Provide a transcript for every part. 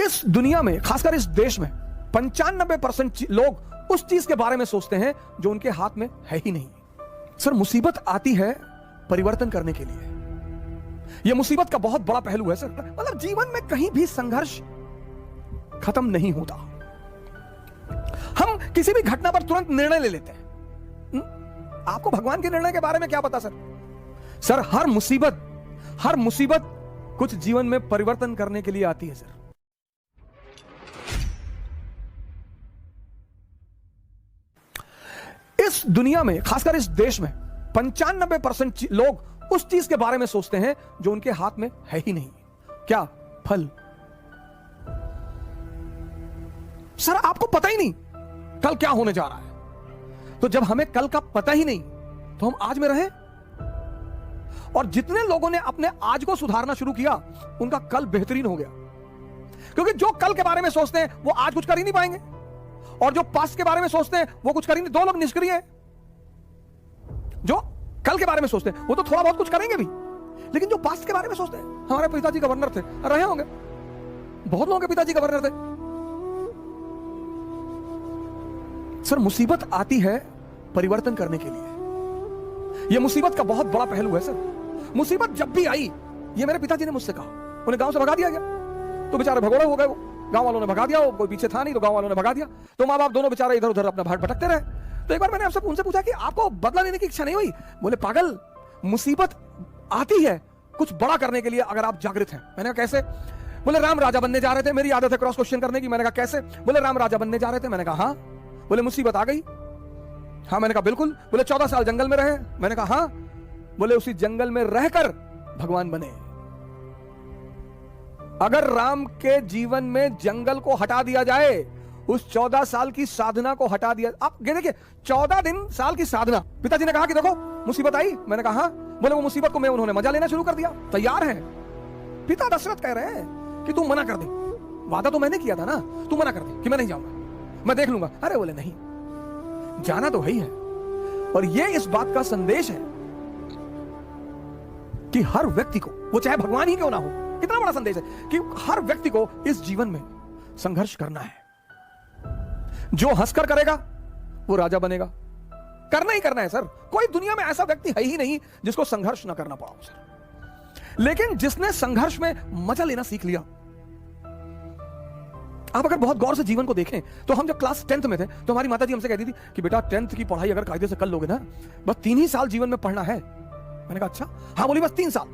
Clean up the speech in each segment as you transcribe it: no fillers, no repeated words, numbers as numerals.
इस दुनिया में, खासकर इस देश में 95% लोग उस चीज के बारे में सोचते हैं जो उनके हाथ में है ही नहीं। सर, मुसीबत आती है परिवर्तन करने के लिए। यह मुसीबत का बहुत बड़ा पहलू है सर। मतलब जीवन में कहीं भी संघर्ष खत्म नहीं होता। हम किसी भी घटना पर तुरंत निर्णय ले लेते हैं। आपको भगवान के निर्णय के बारे में क्या पता सर? सर, हर मुसीबत कुछ जीवन में परिवर्तन करने के लिए आती है सर। इस दुनिया में, खासकर इस देश में 95% लोग उस चीज के बारे में सोचते हैं जो उनके हाथ में है ही नहीं। क्या? फल। सर, आपको पता ही नहीं कल क्या होने जा रहा है। तो जब हमें कल का पता ही नहीं तो हम आज में रहें। और जितने लोगों ने अपने आज को सुधारना शुरू किया उनका कल बेहतरीन हो गया। क्योंकि जो कल के बारे में सोचते हैं वो आज कुछ कर ही नहीं पाएंगे, और जो पास्ट के बारे में सोचते हैं वो कुछ कर ही नहीं। दो लोग निष्क्रिय हैं। जो कल के बारे में सोचते हैं वो तो थोड़ा बहुत कुछ करेंगे भी, लेकिन जो पास्ट के बारे में सोचते हैं, हमारे पिताजी गवर्नर थे, रहे होंगे, बहुत लोगों के पिताजी गवर्नर थे। सर, मुसीबत आती है परिवर्तन करने के लिए। यह मुसीबत का बहुत बड़ा पहलू है सर। मुसीबत जब भी आई, ये मेरे पिताजी ने मुझसे कहा, उन्हें गांव से भगा दिया गया तो बेचारे भगोड़े हो गए। वो गांव वालों ने भगा दिया, वो कोई पीछे था नहीं तो गांव वालों ने भगा दिया। तो माँ बाप दोनों बेचारे इधर उधर अपना भाट भटकते रहे। तो एक बार मैंने आपसे उनसे पूछा कि आपको बदला लेने की इच्छा नहीं हुई? बोले, पागल, मुसीबत आती है कुछ बड़ा करने के लिए अगर आप जागृत हैं। मैंने कहा कैसे? बोले, राम राजा बनने जा रहे थे। मेरी आदत है क्रॉस क्वेश्चन करने की। मैंने कहा कैसे? बोले, राम राजा बनने जा रहे थे। मैंने कहा हाँ। बोले, मुसीबत आ गई? हाँ। मैंने कहा बिल्कुल। बोले, 14 साल जंगल में रहे? मैंने कहा हाँ। बोले, उसी जंगल में रहकर भगवान बने। अगर राम के जीवन में जंगल को हटा दिया जाए, उस 14 साल की साधना को हटा दिया, आप देखिए 14 साल की साधना। पिताजी ने कहा कि देखो मुसीबत आई। मैंने कहा हाँ। बोले, वो मुसीबत को मैं उन्होंने मजा लेना शुरू कर दिया। तैयार है। पिता दशरथ कह रहे हैं कि तू मना कर दे, वादा तो मैंने किया था ना, तू मना कर दे कि मैं नहीं जाऊंगा, मैं देख लूंगा। अरे बोले नहीं, जाना तो है ही है। और ये इस बात का संदेश है कि हर व्यक्ति को, वो चाहे भगवान ही क्यों ना हो, कितना बड़ा संदेश है कि हर व्यक्ति को इस जीवन में संघर्ष करना है। जो हंसकर करेगा वो राजा बनेगा। करना ही करना है सर। कोई दुनिया में ऐसा व्यक्ति है ही नहीं जिसको संघर्ष ना करना पड़ा हो सर। लेकिन जिसने संघर्ष में मजा लेना सीख लिया, आप अगर बहुत गौर से जीवन को देखें तो हम जब क्लास 10th में थे तो हमारी माताजी हमसे कहती थी कि बेटा 10th की पढ़ाई अगर कायदे से कर लोगे ना, बस 3 ही साल जीवन में पढ़ना है। मैंने कहा अच्छा? हाँ। बोली, बस 3 साल,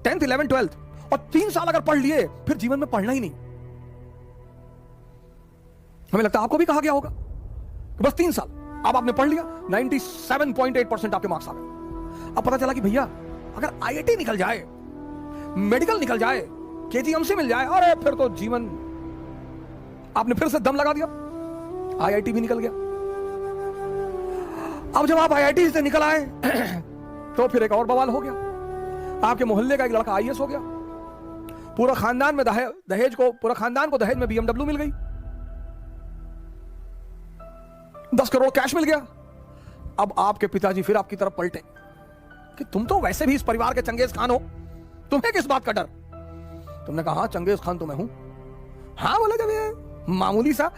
10th 11th 12th, और 3 साल अगर पढ़ लिए फिर जीवन में पढ़ना ही नहीं। हमें लगता है आपको भी कहा गया होगा कि बस 3 साल। अब आपने पढ़ लिया, 97.8% आपके मार्क्स आ गए। अब पता चला कि भैया अगर IIT निकल जाए, मेडिकल निकल जाए, KGMC मिल जाए, अरे फिर तो जीवन, आपने फिर से दम लगा दिया। IIT भी निकल गया। अब जब आप IIT से निकल आए तो फिर एक और बवाल हो गया। आपके मोहल्ले का एक लड़का IAS हो गया। पूरा खानदान में पूरा खानदान को दहेज में BMW मिल गई। 10 करोड़ कैश मिल गया। अब आपके पिताजी फिर आपकी तरफ पलटे कि तुम तो वैसे भी इस परिवार के चंगेज खान हो, तुम्हें किस बात का डर? तुमने कहा हाँ, चंगेज खान तो मैं हूं। हाँ। बोले, जब ये मामूली सा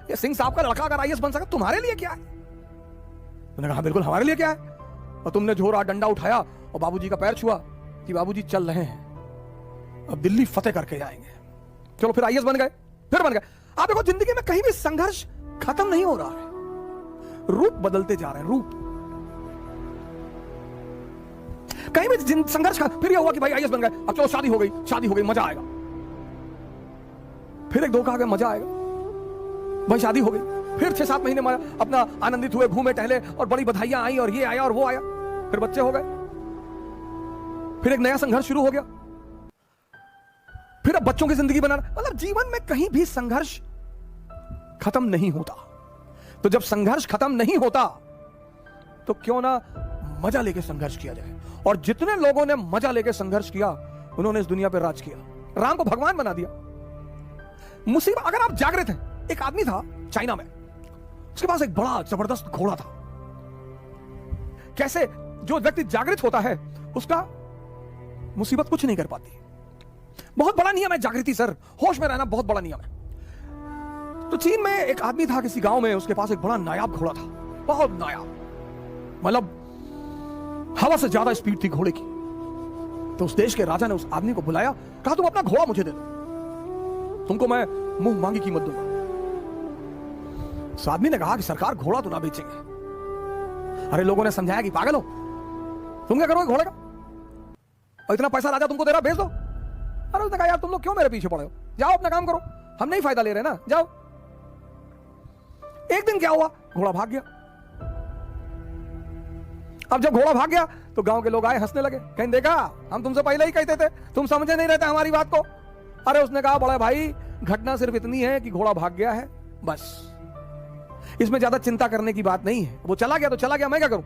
ये सिंह साहब का लड़का अगर IAS बन सका, तुम्हारे लिए क्या है? तुमने कहा बिल्कुल हमारे लिए क्या है। और तुमने झोरा डंडा उठाया और बाबूजी का पैर छुआ कि बाबूजी चल रहे हैं, अब दिल्ली फतेह करके जाएंगे। चलो फिर IAS बन गए, फिर बन गए। आप देखो जिंदगी में कहीं भी संघर्ष खत्म नहीं हो रहा है, रूप बदलते जा रहे हैं। रूप कहीं भी संघर्ष फिर यह हुआ कि भाई IAS बन गए, अब चलो शादी हो गई, मजा आएगा। फिर एक धोखा आ गया, मजा आएगा भाई, शादी हो गई। फिर 6-7 महीने अपना आनंदित हुए, घूमे टहले और बड़ी बधाइयां आई और ये आया और वो आया। फिर बच्चे हो गए, फिर एक नया संघर्ष शुरू हो गया। फिर अब बच्चों की जिंदगी बनाना। मतलब जीवन में कहीं भी संघर्ष खत्म नहीं होता। तो जब संघर्ष खत्म नहीं होता तो क्यों ना मजा लेके संघर्ष किया जाए। और जितने लोगों ने मजा लेके संघर्ष किया उन्होंने इस दुनिया पर राज किया, राम को भगवान बना दिया। मुसीबत, अगर आप जागृत हैं, एक आदमी था चाइना में, उसके पास एक बड़ा जबरदस्त घोड़ा था। कैसे? जो व्यक्ति जागृत होता है उसका मुसीबत कुछ नहीं कर पाती। बहुत बड़ा नियम है जागृति सर, होश में रहना बहुत बड़ा नियम है। तो चीन में एक आदमी था किसी गांव में, उसके पास एक बड़ा नायाब घोड़ा था, बहुत नायाब, मतलब हवा से ज्यादा स्पीड थी घोड़े की। तो उस देश के राजा ने उस आदमी को बुलाया, कहा तुम अपना घोड़ा मुझे दे दो, तुमको मैं मुंह मांगी कीमत दूंगा। उस आदमी ने कहा कि सरकार घोड़ा तो ना बेचेंगे। अरे लोगों ने समझाया कि पागल हो, तुम क्या करोगे घोड़े का, और इतना पैसा राजा तुमको दे रहा, भेज दो। अरे उसने कहा यार तुम लोग क्यों मेरे पीछे पड़े हो, जाओ अपना काम करो, हम नहीं फायदा ले रहे ना, जाओ। एक दिन क्या हुआ, घोड़ा भाग गया। अब जब घोड़ा भाग गया तो गांव के लोग आए, हंसने लगे, कहीं देखा हम तुमसे पहले ही कहते थे, तुम समझे नहीं रहते हमारी बात को। अरे उसने कहा बड़ा भाई घटना सिर्फ इतनी है कि घोड़ा भाग गया है, बस, इसमें ज्यादा चिंता करने की बात नहीं है, वो चला गया तो चला गया, मैं क्या करूं।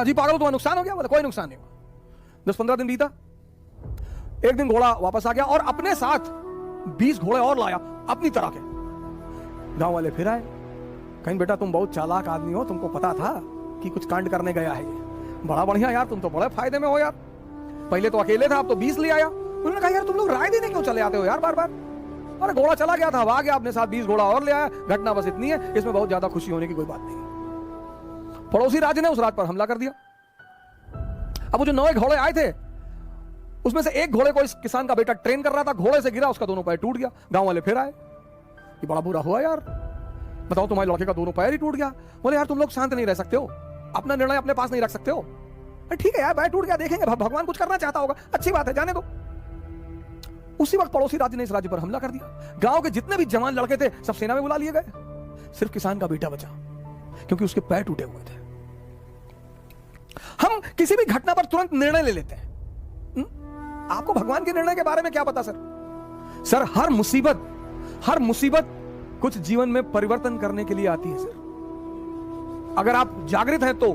जी पागल हो, तुम्हारा नुकसान हो गया, बोला कोई नुकसान नहीं हुआ। 10-15 दिन बीता, एक दिन घोड़ा वापस आ गया और अपने साथ 20 घोड़े और लाया अपनी तरह के। गांव वाले फिर आए, कहीं बेटा तुम बहुत चालाक आदमी हो, तुमको पता था कि कुछ कांड करने गया है ये, बड़ा बढ़िया यार, तुम तो बड़े फायदे में हो यार, पहले तो अकेले था अब तो 20 ले आया। उन्होंने कहा यार तुम लोग राय देने क्यों चले आते हो यार बार बार, अरे घोड़ा चला गया था, आ गया अपने साथ 20 घोड़ा और ले आया, घटना बस इतनी है, इसमें बहुत ज्यादा खुशी होने की कोई बात नहीं। पड़ोसी राज्य ने उस रात पर हमला कर दिया। अब वो जो 9 घोड़े आए थे उसमें से एक घोड़े को इस किसान का बेटा ट्रेन कर रहा था, घोड़े से गिरा, उसका दोनों पैर टूट गया। गांव वाले फिर आए, ये बड़ा बुरा हुआ यार, बताओ तुम्हारे लड़के का दोनों पैर ही टूट गया। बोले यार तुम लोग शांत नहीं रह सकते हो, अपना निर्णय अपने पास नहीं रख सकते हो। ठीक है यार पैर टूट गया, देखेंगे भगवान कुछ करना चाहता होगा, अच्छी बात है, जाने दो। उसी वक्त पड़ोसी राज्य ने इस राज्य पर हमला कर दिया। गांव के जितने भी जवान लड़के थे सब सेना में बुला लिए गए, सिर्फ किसान का बेटा बचा क्योंकि उसके पैर टूटे हुए थे। हम किसी भी घटना पर तुरंत निर्णय ले लेते हैं। आपको भगवान के निर्णय के बारे में क्या पता सर? सर हर मुसीबत कुछ जीवन में परिवर्तन करने के लिए आती है सर, अगर आप जागृत हैं तो।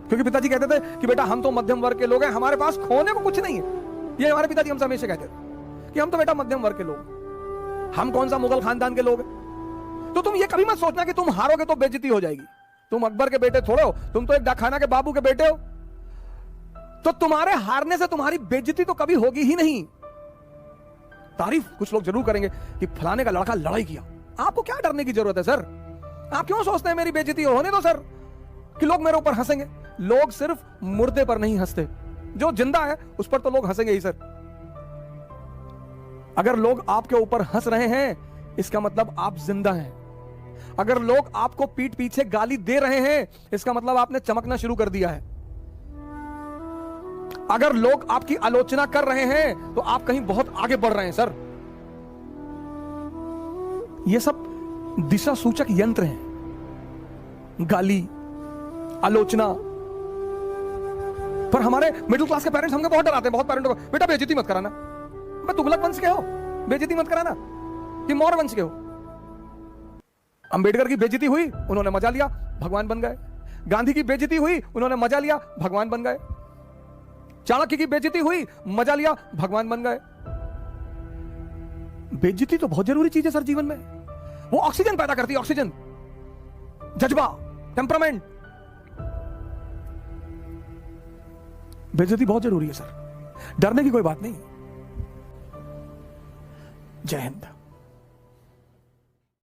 क्योंकि पिताजी कहते थे कि बेटा हम तो मध्यम वर्ग के लोग हैं, हमारे पास खोने को कुछ नहीं है। ये हमारे पिताजी हमसे हमेशा कहते थे कि हम तो बेटा मध्यम वर्ग के लोग, हम कौन सा मुगल खानदान के लोग हैं। तो तुम ये कभी मत सोचना कि तुम हारोगे तो बेइज्जती हो जाएगी। तुम अकबर के बेटे थोड़े हो, तुम तो एक डाकखाना के बाबू के बेटे हो, तो तुम्हारे हारने से तुम्हारी बेइज्जती तो कभी होगी ही नहीं। तारीफ कुछ लोग जरूर करेंगे कि फलाने का लड़का लड़ाई किया। आपको क्या डरने की जरूरत है सर? आप क्यों सोचते हैं मेरी बेइज्जती होने दो सर, कि लोग मेरे ऊपर हंसेंगे। लोग सिर्फ मुर्दे पर नहीं हंसते, जो जिंदा है उस पर तो लोग हंसेंगे ही सर। अगर लोग आपके ऊपर हंस रहे हैं इसका मतलब आप जिंदा हैं। अगर लोग आपको पीठ पीछे गाली दे रहे हैं इसका मतलब आपने चमकना शुरू कर दिया है। अगर लोग आपकी आलोचना कर रहे हैं तो आप कहीं बहुत आगे बढ़ रहे हैं सर। ये सब दिशा सूचक यंत्र हैं, गाली, आलोचना। पर हमारे मिडिल क्लास के पेरेंट्स हमको बहुत डराते हैं, बहुत पेरेंट्स को, बेटा बेइज्जती मत कराना, मैं तुगलक वंश के हो, बेइज्जती मत कराना, कि मौर्य वंश के हो। अंबेडकर की बेइज्जती हुई, उन्होंने मजा लिया, भगवान बन गए। गांधी की बेइज्जती हुई, उन्होंने मजा लिया, भगवान बन गए। चाणक्य की बेइज्जती हुई, मजा लिया, भगवान बन गए। बेइज्जती तो बहुत जरूरी चीज है सर जीवन में, वो ऑक्सीजन पैदा करती है, ऑक्सीजन, जज्बा, टेम्परामेंट। बेइज्जती बहुत जरूरी है सर, डरने की कोई बात नहीं। जय हिंद।